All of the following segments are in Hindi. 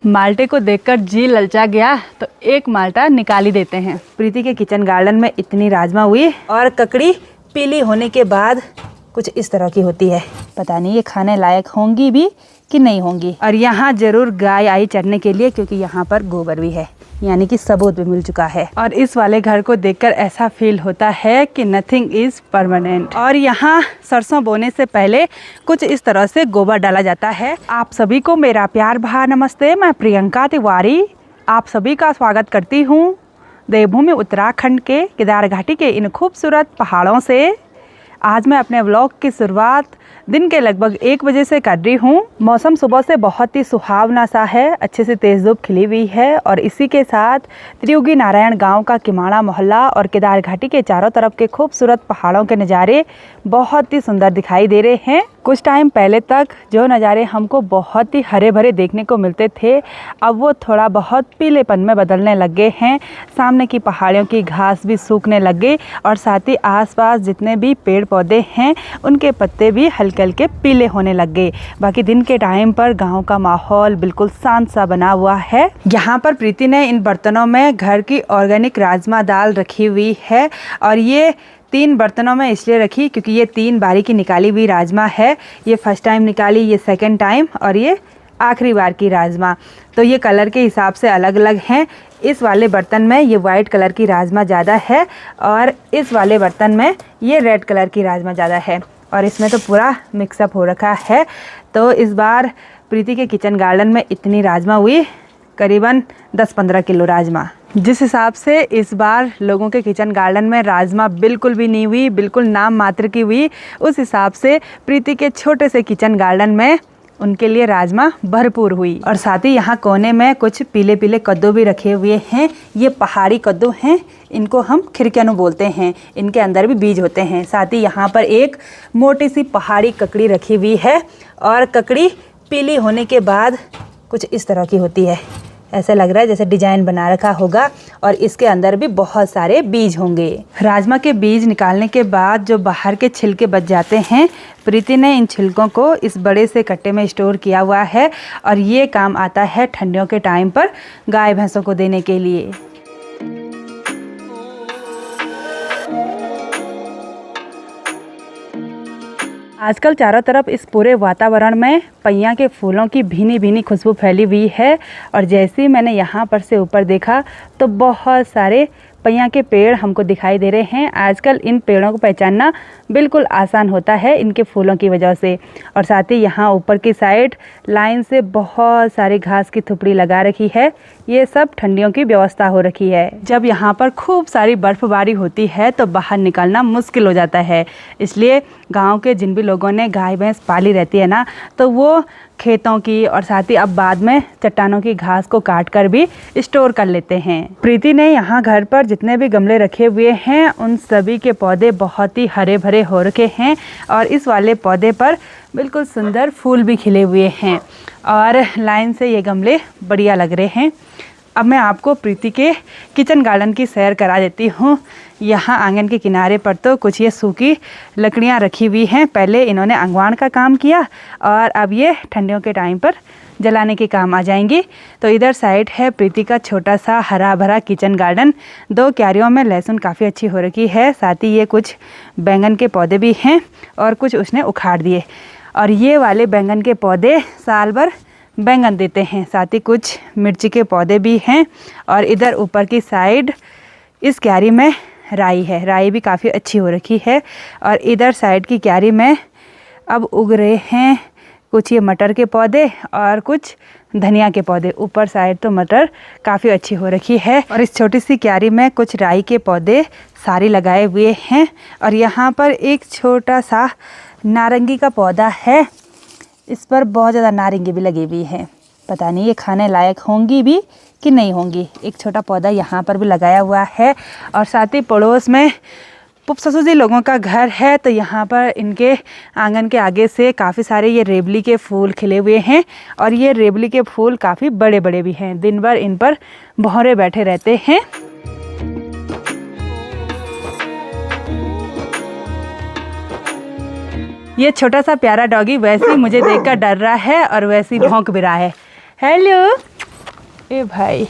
माल्टे को देखकर जी ललचा गया तो एक माल्टा निकाल ही देते हैं। प्रीति के किचन गार्डन में इतनी राजमा हुई और ककड़ी पीली होने के बाद कुछ इस तरह की होती है। पता नहीं ये खाने लायक होंगी भी कि नहीं होंगी। और यहाँ जरूर गाय आई चरने के लिए क्योंकि यहाँ पर गोबर भी है, यानी कि सबूत भी मिल चुका है। और इस वाले घर को देखकर ऐसा फील होता है कि नथिंग इज परमानेंट। और यहाँ सरसों बोने से पहले कुछ इस तरह से गोबर डाला जाता है। आप सभी को मेरा प्यार भरा नमस्ते। मैं प्रियंका तिवारी आप सभी का स्वागत करती हूँ देवभूमि उत्तराखंड के केदार घाटी के इन खूबसूरत पहाड़ों से। आज मैं अपने व्लॉग की शुरुआत दिन के लगभग 1 बजे से कर रही हूँ। मौसम सुबह से बहुत ही सुहावना सा है, अच्छे से तेज़ धूप खिली हुई है और इसी के साथ त्रियुगी नारायण गांव का किमाड़ा मोहल्ला और केदार घाटी के चारों तरफ के खूबसूरत पहाड़ों के नज़ारे बहुत ही सुंदर दिखाई दे रहे हैं। कुछ टाइम पहले तक जो नज़ारे हमको बहुत ही हरे भरे देखने को मिलते थे, अब वो थोड़ा बहुत पीलेपन में बदलने लग गए हैं। सामने की पहाड़ियों की घास भी सूखने लग गई और साथ ही आसपास जितने भी पेड़ पौधे हैं उनके पत्ते भी हल्के हल्के पीले होने लग गए। बाकी दिन के टाइम पर गांव का माहौल बिल्कुल शांत सा बना हुआ है। यहाँ पर प्रीति ने इन बर्तनों में घर की ऑर्गेनिक राजमा दाल रखी हुई है और ये 3 बर्तनों में इसलिए रखी क्योंकि ये 3 बारी की निकाली हुई राजमा है। ये फर्स्ट टाइम निकाली, ये सेकंड टाइम और ये आखिरी बार की राजमा। तो ये कलर के हिसाब से अलग अलग हैं। इस वाले बर्तन में ये वाइट कलर की राजमा ज़्यादा है और इस वाले बर्तन में ये रेड कलर की राजमा ज़्यादा है और इसमें तो पूरा मिक्सअप हो रखा है। तो इस बार प्रीति के किचन गार्डन में इतनी राजमा हुई, करीबन 10-15 किलो राजमा। जिस हिसाब से इस बार लोगों के किचन गार्डन में राजमा बिल्कुल भी नहीं हुई, बिल्कुल नाम मात्र की हुई, उस हिसाब से प्रीति के छोटे से किचन गार्डन में उनके लिए राजमा भरपूर हुई। और साथ ही यहाँ कोने में कुछ पीले पीले कद्दू भी रखे हुए हैं। ये पहाड़ी कद्दू हैं, इनको हम खिरकियानू बोलते हैं। इनके अंदर भी बीज होते हैं। साथ ही यहाँ पर एक मोटी सी पहाड़ी ककड़ी रखी हुई है और ककड़ी पीली होने के बाद कुछ इस तरह की होती है। ऐसा लग रहा है जैसे डिजाइन बना रखा होगा और इसके अंदर भी बहुत सारे बीज होंगे। राजमा के बीज निकालने के बाद जो बाहर के छिलके बच जाते हैं, प्रीति ने इन छिलकों को इस बड़े से कट्टे में स्टोर किया हुआ है और ये काम आता है ठंडियों के टाइम पर गाय भैंसों को देने के लिए। आजकल चारों तरफ इस पूरे वातावरण में पैया के फूलों की भीनी भीनी खुशबू फैली हुई है और जैसे ही मैंने यहाँ पर से ऊपर देखा तो बहुत सारे पैया के पेड़ हमको दिखाई दे रहे हैं। आजकल इन पेड़ों को पहचानना बिल्कुल आसान होता है इनके फूलों की वजह से। और साथ ही यहाँ ऊपर की साइड लाइन से बहुत सारी घास की थुपड़ी लगा रखी है। ये सब ठंडियों की व्यवस्था हो रखी है। जब यहाँ पर खूब सारी बर्फबारी होती है तो बाहर निकलना मुश्किल हो जाता है, इसलिए गाँव के जिन भी लोगों ने गाय भैंस पाली रहती है ना, तो वो खेतों की और साथ ही अब बाद में चट्टानों की घास को काट कर भी स्टोर कर लेते हैं। प्रीति ने यहाँ घर पर जितने भी गमले रखे हुए हैं उन सभी के पौधे बहुत ही हरे भरे हो रखे हैं और इस वाले पौधे पर बिल्कुल सुंदर फूल भी खिले हुए हैं और लाइन से ये गमले बढ़िया लग रहे हैं। अब मैं आपको प्रीति के किचन गार्डन की सैर करा देती हूँ। यहाँ आंगन के किनारे पर तो कुछ ये सूखी लकड़ियाँ रखी हुई हैं। पहले इन्होंने अंगवान का काम किया और अब ये ठंडियों के टाइम पर जलाने के काम आ जाएंगी। तो इधर साइड है प्रीति का छोटा सा हरा भरा किचन गार्डन। 2 क्यारियों में लहसुन काफ़ी अच्छी हो रखी है। साथ ही ये कुछ बैंगन के पौधे भी हैं और कुछ उसने उखाड़ दिए और ये वाले बैंगन के पौधे साल भर बैंगन देते हैं। साथ ही कुछ मिर्ची के पौधे भी हैं और इधर ऊपर की साइड इस क्यारी में राई है। राई भी काफ़ी अच्छी हो रखी है और इधर साइड की क्यारी में अब उग रहे हैं कुछ ये मटर के पौधे और कुछ धनिया के पौधे। ऊपर साइड तो मटर काफ़ी अच्छी हो रखी है और इस छोटी सी क्यारी में कुछ राई के पौधे सारे लगाए हुए हैं और यहाँ पर एक छोटा सा नारंगी का पौधा है। इस पर बहुत ज़्यादा नारंगी भी लगी हुई है। पता नहीं ये खाने लायक होंगी भी कि नहीं होंगी। एक छोटा पौधा यहाँ पर भी लगाया हुआ है और साथ ही पड़ोस में पुप ससुर जी लोगों का घर है, तो यहाँ पर इनके आंगन के आगे से काफ़ी सारे ये रेबली के फूल खिले हुए हैं और ये रेबली के फूल काफ़ी बड़े बड़े भी हैं। दिन भर इन पर भौरे बैठे रहते हैं। ये छोटा सा प्यारा डॉगी वैसे ही मुझे देखकर डर रहा है और वैसे ही भौंक भी रहा है। हेलो ए भाई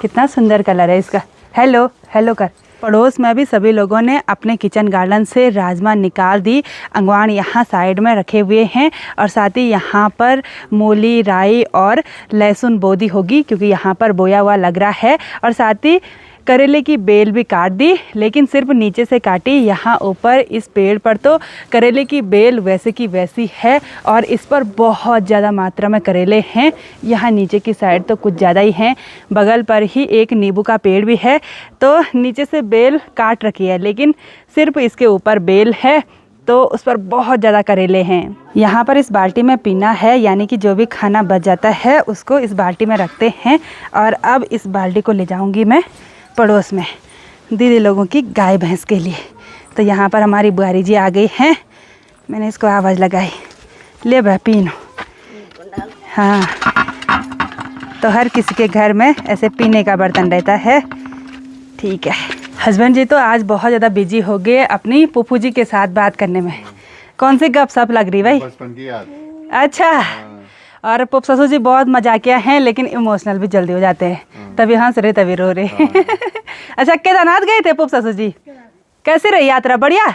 कितना सुंदर कलर है इसका। हेलो हेलो कर। पड़ोस में भी सभी लोगों ने अपने किचन गार्डन से राजमा निकाल दी। अंगवान यहाँ साइड में रखे हुए हैं और साथ ही यहाँ पर मूली, राई और लहसुन बोदी होगी क्योंकि यहाँ पर बोया हुआ लग रहा है। और साथ ही करेले की बेल भी काट दी, लेकिन सिर्फ नीचे से काटी। यहाँ ऊपर इस पेड़ पर तो करेले की बेल वैसे की वैसी है और इस पर बहुत ज़्यादा मात्रा में करेले हैं। यहाँ नीचे की साइड तो कुछ ज़्यादा ही हैं। बगल पर ही एक नींबू का पेड़ भी है, तो नीचे से बेल काट रखी है, लेकिन सिर्फ इसके ऊपर बेल है तो उस पर बहुत ज़्यादा करेले हैं। यहाँ पर इस बाल्टी में पीना है, यानी कि जो भी खाना बच जाता है उसको इस बाल्टी में रखते हैं। और अब इस बाल्टी को ले जाऊँगी मैं पड़ोस में दीदी लोगों की गाय भैंस के लिए। तो यहाँ पर हमारी बुआरी जी आ गई हैं। मैंने इसको आवाज़ लगाई, ले बह पीनो। हाँ, तो हर किसी के घर में ऐसे पीने का बर्तन रहता है। ठीक है। हस्बैंड जी तो आज बहुत ज़्यादा बिजी हो गए अपनी पुप्पू जी के साथ बात करने में। कौन सी गपशप लग रही भाई? बचपन की याद। अच्छा। और पुप ससुर जी बहुत मजाकिया हैं, लेकिन इमोशनल भी जल्दी हो जाते हैं। तभी हंस रहे तभी रो रहे। अच्छा, केदारनाथ गए थे पुप ससुर जी? कैसे रही यात्रा? बढ़िया।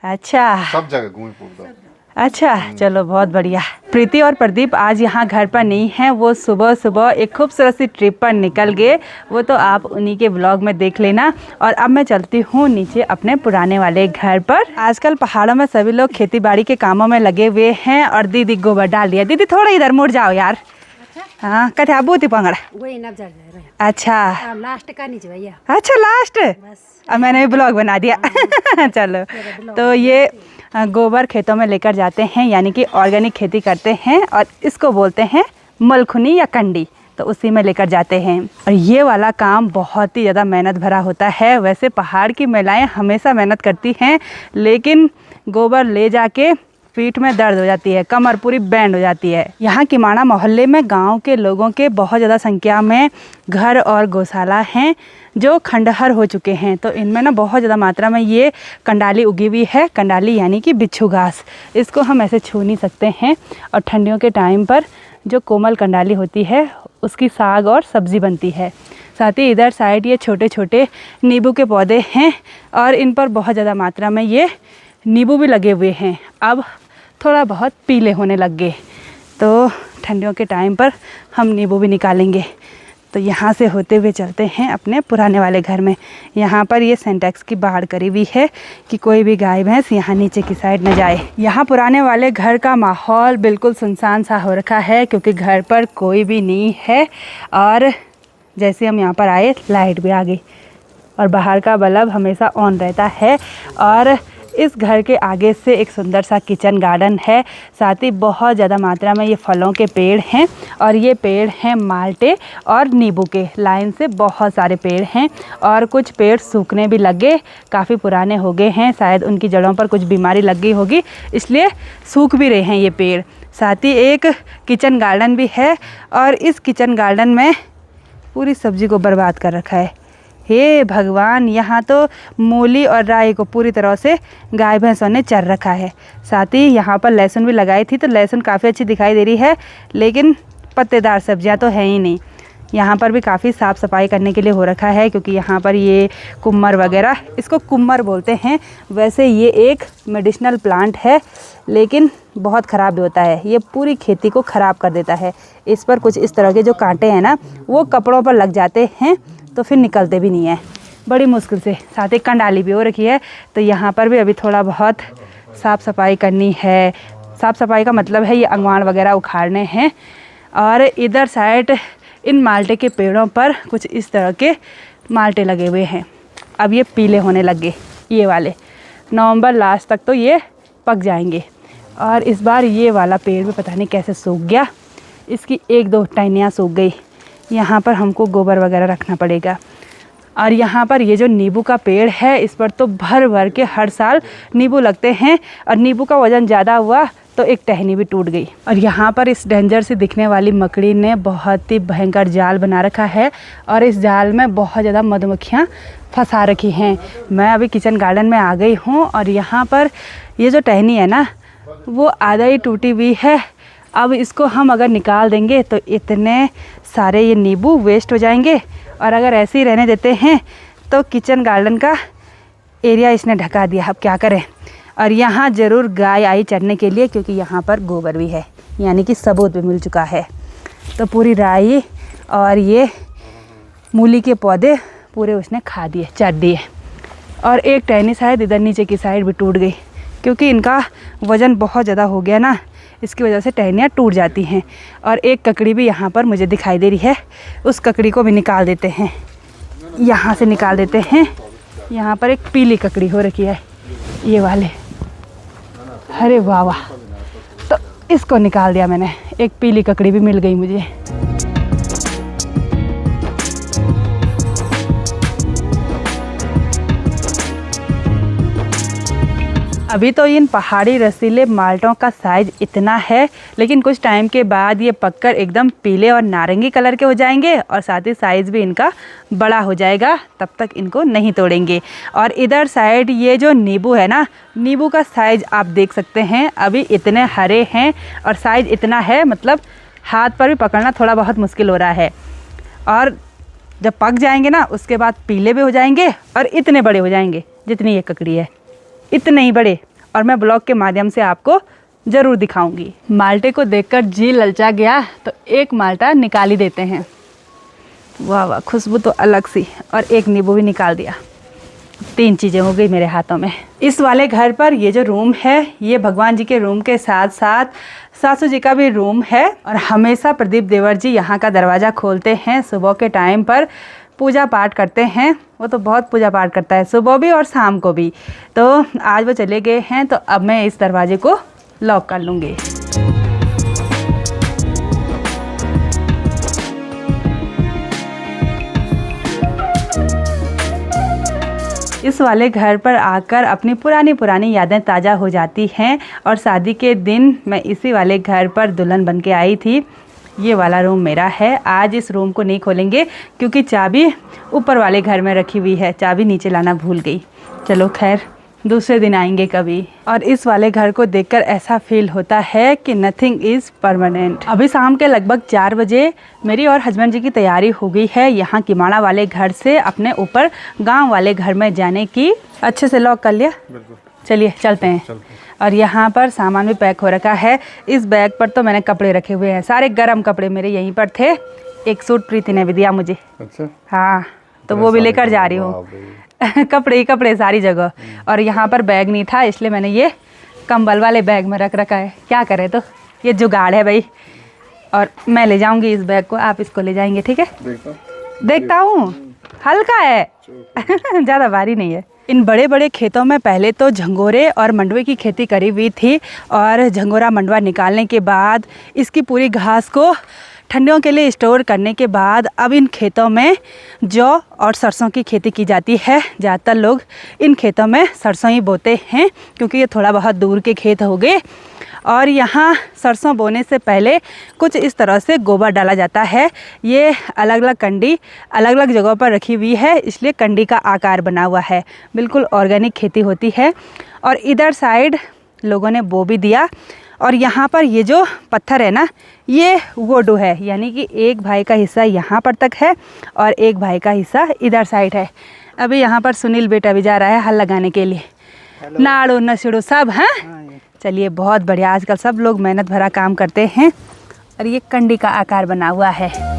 अच्छा, सब जगह घूमे। अच्छा, चलो बहुत बढ़िया। प्रीति और प्रदीप आज यहाँ घर पर नहीं हैं। वो सुबह सुबह एक खूबसूरत सी ट्रिप पर निकल गए। वो तो आप उन्हीं के ब्लॉग में देख लेना। और अब मैं चलती हूँ नीचे अपने पुराने वाले घर पर। आजकल पहाड़ों में सभी लोग खेती बाड़ी के कामों में लगे हुए हैं और दीदी गोबर डाल दिया। दीदी थोड़ा इधर मुड़ जाओ यार। हाँ, कथे आबू थी पंगड़ा। अच्छा, लास्ट का नीचे भैया। अच्छा लास्ट। अब मैंने ब्लॉग बना दिया। चलो, तो ये गोबर खेतों में लेकर जाते हैं, यानी कि ऑर्गेनिक खेती करते हैं और इसको बोलते हैं मलखुनी या कंडी। तो उसी में लेकर जाते हैं। और ये वाला काम बहुत ही ज़्यादा मेहनत भरा होता है। वैसे पहाड़ की महिलाएं हमेशा मेहनत करती हैं, लेकिन गोबर ले जाके पीठ में दर्द हो जाती है, कमर पूरी बैंड हो जाती है। यहाँ किमाड़ा मोहल्ले में गांव के लोगों के बहुत ज़्यादा संख्या में घर और गौशाला हैं जो खंडहर हो चुके हैं। तो इनमें ना बहुत ज़्यादा मात्रा में ये कंडाली उगी हुई है। कंडाली यानी कि बिच्छू घास। इसको हम ऐसे छू नहीं सकते हैं। और ठंडियों के टाइम पर जो कोमल कंडाली होती है उसकी साग और सब्ज़ी बनती है। साथ ही इधर साइड ये छोटे छोटे नींबू के पौधे हैं और इन पर बहुत ज़्यादा मात्रा में ये नींबू भी लगे हुए हैं। अब थोड़ा बहुत पीले होने लग गए, तो ठंडियों के टाइम पर हम नींबू भी निकालेंगे। तो यहाँ से होते हुए चलते हैं अपने पुराने वाले घर में। यहाँ पर ये सिंटेक्स की बाड़ करी हुई है कि कोई भी गाय भैंस यहाँ नीचे की साइड न जाए। यहाँ पुराने वाले घर का माहौल बिल्कुल सुनसान सा हो रखा है क्योंकि घर पर कोई भी नहीं है। और जैसे हम यहाँ पर आए लाइट भी आ गई और बाहर का बल्ब हमेशा ऑन रहता है। और इस घर के आगे से एक सुंदर सा किचन गार्डन है। साथ ही बहुत ज़्यादा मात्रा में ये फलों के पेड़ हैं और ये पेड़ हैं माल्टे और नींबू के। लाइन से बहुत सारे पेड़ हैं और कुछ पेड़ सूखने भी लगे, काफ़ी पुराने हो गए हैं। शायद उनकी जड़ों पर कुछ बीमारी लग गई होगी, इसलिए सूख भी रहे हैं ये पेड़। साथ ही एक किचन गार्डन भी है और इस किचन गार्डन में पूरी सब्ज़ी को बर्बाद कर रखा है। हे भगवान, यहाँ तो मूली और राई को पूरी तरह से गाय भैंसों ने चर रखा है। साथ ही यहाँ पर लहसुन भी लगाई थी, तो लहसुन काफ़ी अच्छी दिखाई दे रही है, लेकिन पत्तेदार सब्जियाँ तो है ही नहीं। यहाँ पर भी काफ़ी साफ़ सफाई करने के लिए हो रखा है क्योंकि यहाँ पर ये कुम्मर वगैरह, इसको कुम्मर बोलते हैं। वैसे ये एक मेडिसिनल प्लांट है, लेकिन बहुत ख़राब भी होता है। ये पूरी खेती को ख़राब कर देता है। इस पर कुछ इस तरह के जो कांटे हैं ना, वो कपड़ों पर लग जाते हैं तो फिर निकलते भी नहीं है, बड़ी मुश्किल से। साथ ही कंडाली भी हो रखी है, तो यहाँ पर भी अभी थोड़ा बहुत साफ़ सफाई करनी है। साफ़ सफाई का मतलब है ये अंगवान वगैरह उखाड़ने हैं। और इधर साइड इन माल्टे के पेड़ों पर कुछ इस तरह के माल्टे लगे हुए हैं। अब ये पीले होने लग गए, ये वाले नवंबर लास्ट तक तो ये पक जाएंगे। और इस बार ये वाला पेड़ भी पता नहीं कैसे सूख गया, इसकी 1-2 टहनियाँ सूख गई। यहाँ पर हमको गोबर वगैरह रखना पड़ेगा। और यहाँ पर ये जो नींबू का पेड़ है, इस पर तो भर भर के हर साल नींबू लगते हैं और नींबू का वज़न ज़्यादा हुआ तो एक टहनी भी टूट गई। और यहाँ पर इस डेंजर से दिखने वाली मकड़ी ने बहुत ही भयंकर जाल बना रखा है और इस जाल में बहुत ज़्यादा मधुमक्खियाँ फंसा रखी हैं। मैं अभी किचन गार्डन में आ गई हूँ और यहाँ पर ये जो टहनी है ना, वो आधा ही टूटी हुई है। अब इसको हम अगर निकाल देंगे तो इतने सारे ये नींबू वेस्ट हो जाएंगे। और अगर ऐसे ही रहने देते हैं तो किचन गार्डन का एरिया इसने ढका दिया। अब क्या करें। और यहाँ ज़रूर गाय आई चढ़ने के लिए, क्योंकि यहाँ पर गोबर भी है, यानी कि सबूत भी मिल चुका है। तो पूरी राई और ये मूली के पौधे पूरे उसने खा दिए, चढ़ दिए। और एक टहनी शायद इधर नीचे की साइड भी टूट गई, क्योंकि इनका वज़न बहुत ज़्यादा हो गया ना, इसकी वजह से टहनियाँ टूट जाती हैं। और एक ककड़ी भी यहाँ पर मुझे दिखाई दे रही है, उस ककड़ी को भी निकाल देते हैं, यहाँ से निकाल देते हैं। यहाँ पर एक पीली ककड़ी हो रखी है, ये वाले, अरे वाह वाह, तो इसको निकाल दिया मैंने। एक पीली ककड़ी भी मिल गई मुझे। अभी तो इन पहाड़ी रसीले माल्टों का साइज़ इतना है, लेकिन कुछ टाइम के बाद ये पककर एकदम पीले और नारंगी कलर के हो जाएंगे और साथ ही साइज़ भी इनका बड़ा हो जाएगा। तब तक इनको नहीं तोड़ेंगे। और इधर साइड ये जो नींबू है ना, नींबू का साइज़ आप देख सकते हैं, अभी इतने हरे हैं और साइज़ इतना है, मतलब हाथ पर भी पकड़ना थोड़ा बहुत मुश्किल हो रहा है। और जब पक जाएंगे ना, उसके बाद पीले भी हो जाएंगे और इतने बड़े हो जाएंगे जितनी ये ककड़ी है, इतने ही बड़े। और मैं ब्लॉग के माध्यम से आपको ज़रूर दिखाऊंगी। माल्टे को देखकर जी ललचा गया, तो एक माल्टा निकाल ही देते हैं। वाह वाह, खुशबू तो अलग सी। और एक नींबू भी निकाल दिया। 3 चीज़ें हो गई मेरे हाथों में। इस वाले घर पर ये जो रूम है, ये भगवान जी के रूम के साथ साथ सासू जी का भी रूम है। और हमेशा प्रदीप देवर जी यहाँ का दरवाज़ा खोलते हैं सुबह के टाइम पर, पूजा पाठ करते हैं। वो तो बहुत पूजा पाठ करता है, सुबह भी और शाम को भी। तो आज वो चले गए हैं, तो अब मैं इस दरवाजे को लॉक कर लूँगी। इस वाले घर पर आकर अपनी पुरानी यादें ताज़ा हो जाती हैं। और शादी के दिन मैं इसी वाले घर पर दुल्हन बन के आई थी। ये वाला रूम मेरा है। आज इस रूम को नहीं खोलेंगे, क्योंकि चाबी ऊपर वाले घर में रखी हुई है, चाबी नीचे लाना भूल गई। चलो खैर, दूसरे दिन आएंगे कभी। और इस वाले घर को देखकर ऐसा फील होता है कि नथिंग इज़ परमानेंट। अभी शाम के लगभग 4 बजे मेरी और हस्बैंड जी की तैयारी हो गई है यहाँ किमाड़ा वाले घर से अपने ऊपर गांव वाले घर में जाने की। अच्छे से लॉक कर लिया? चलिए चलते हैं। और यहाँ पर सामान भी पैक हो रखा है। इस बैग पर तो मैंने कपड़े रखे हुए हैं, सारे गर्म कपड़े मेरे यहीं पर थे। एक सूट प्रीति ने भी दिया मुझे। अच्छा। हाँ, तो वो भी लेकर जा रही हूँ। कपड़े ही कपड़े सारी जगह। और यहाँ पर बैग नहीं था, इसलिए मैंने ये कंबल वाले बैग में रख रखा है। क्या करें, तो ये जुगाड़ है भाई। और मैं ले जाऊँगी इस बैग को, आप इसको ले जाएंगे, ठीक है? देखता हूँ, हल्का है, ज़्यादा भारी नहीं है। इन बड़े बड़े खेतों में पहले तो झंगोरे और मंडवे की खेती करी हुई थी। और झंगोरा मंडवा निकालने के बाद इसकी पूरी घास को ठंडियों के लिए स्टोर करने के बाद अब इन खेतों में जौ और सरसों की खेती की जाती है। ज़्यादातर लोग इन खेतों में सरसों ही बोते हैं, क्योंकि ये थोड़ा बहुत दूर के खेत हो गए। और यहाँ सरसों बोने से पहले कुछ इस तरह से गोबर डाला जाता है। ये अलग अलग कंडी अलग अलग जगहों पर रखी हुई है, इसलिए कंडी का आकार बना हुआ है। बिल्कुल ऑर्गेनिक खेती होती है। और इधर साइड लोगों ने बो भी दिया। और यहाँ पर ये जो पत्थर है ना, ये गोडू है, यानी कि एक भाई का हिस्सा यहाँ पर तक है और एक भाई का हिस्सा इधर साइड है। अभी यहाँ पर सुनील बेटा भी जा रहा है हल लगाने के लिए। नाड़ू नशड़ू सब हैं। चलिए, बहुत बढ़िया। आजकल सब लोग मेहनत भरा काम करते हैं। और ये कंडी का आकार बना हुआ है।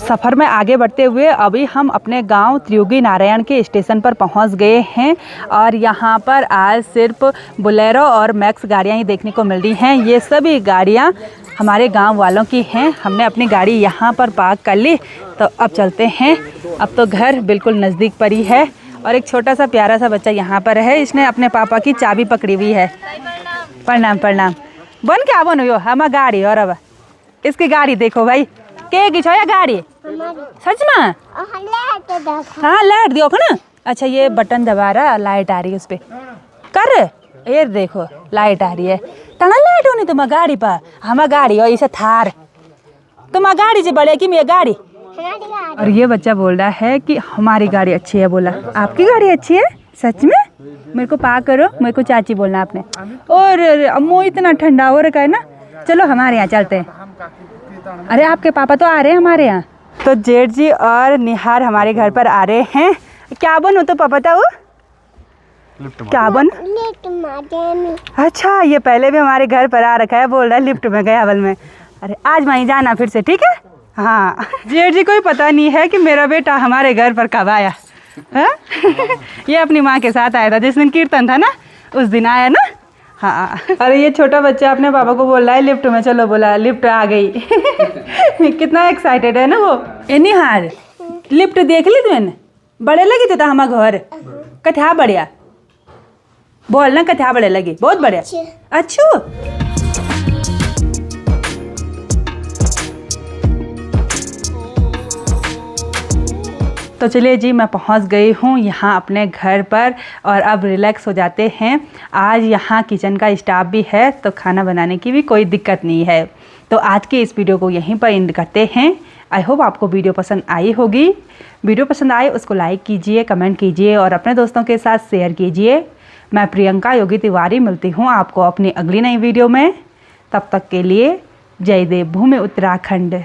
सफ़र में आगे बढ़ते हुए अभी हम अपने गांव त्रियुगी नारायण के स्टेशन पर पहुंच गए हैं। और यहां पर आज सिर्फ बोलेरो और मैक्स गाड़ियां ही देखने को मिल रही हैं। ये सभी गाड़ियां हमारे गांव वालों की हैं। हमने अपनी गाड़ी यहां पर पार्क कर ली, तो अब चलते हैं। अब तो घर बिल्कुल नज़दीक पर ही है। और एक छोटा सा प्यारा सा बच्चा यहाँ पर है, इसने अपने पापा की चाबी पकड़ी हुई है। प्रणाम प्रणाम। बन क्या बनो यो हमारा गाड़ी। और अब इसकी गाड़ी देखो भाई, के की या गाड़ी सच में? हाँ, लाइट दियो ना। अच्छा, ये बटन दबा रहा, लाइट आ रही है उस पर कर। ये देखो लाइट आ रही है। तना लाइट होनी तुम्हारी गाड़ी पर? हमारा गाड़ी हो इसे थार। तुम्हारी गाड़ी से बड़े की मेरी गाड़ी। और ये बच्चा बोल रहा है कि हमारी गाड़ी अच्छी है। बोला आपकी गाड़ी अच्छी है? सच में? मेरे को पा करो, मेरे को चाची बोलना आपने। और अम्मू इतना ठंडा हो रखा है ना, चलो हमारे यहाँ चलते हैं। अरे आपके पापा तो आ रहे हैं हमारे यहाँ। तो जेठ जी और निहार हमारे घर पर आ रहे हैं। क्या बनूँ तो पापा बताओ, क्या बन? अच्छा, ये पहले भी हमारे घर पर आ रखा है, बोल रहा है लिफ्ट में गया बल में। अरे आज वहीं जाना फिर से, ठीक है? हाँ। जेठ जी को ही पता नहीं है कि मेरा बेटा हमारे घर पर कब आया है। ये अपनी माँ के साथ आया था जिस दिन कीर्तन था ना, उस दिन आया ना। हाँ। अरे ये छोटा बच्चा अपने पापा को बोल रहा है लिफ्ट में चलो, बोला लिफ्ट आ गई। कितना एक्साइटेड है ना वो। ए निहार, लिफ्ट देख ली तुमने? बड़े लगे थे हमारे घर, कथा बढ़िया बोल ना, कथा बड़े लगे, बहुत बढ़िया। अच्छा, तो चलिए जी, मैं पहुंच गई हूं यहाँ अपने घर पर और अब रिलैक्स हो जाते हैं। आज यहाँ किचन का स्टाफ भी है तो खाना बनाने की भी कोई दिक्कत नहीं है। तो आज के इस वीडियो को यहीं पर एंड करते हैं। आई होप आपको वीडियो पसंद आई होगी। वीडियो पसंद आए उसको लाइक कीजिए, कमेंट कीजिए और अपने दोस्तों के साथ शेयर कीजिए। मैं प्रियंका योगी तिवारी मिलती हूँ आपको अपनी अगली नई वीडियो में। तब तक के लिए जय देव भूमि उत्तराखंड।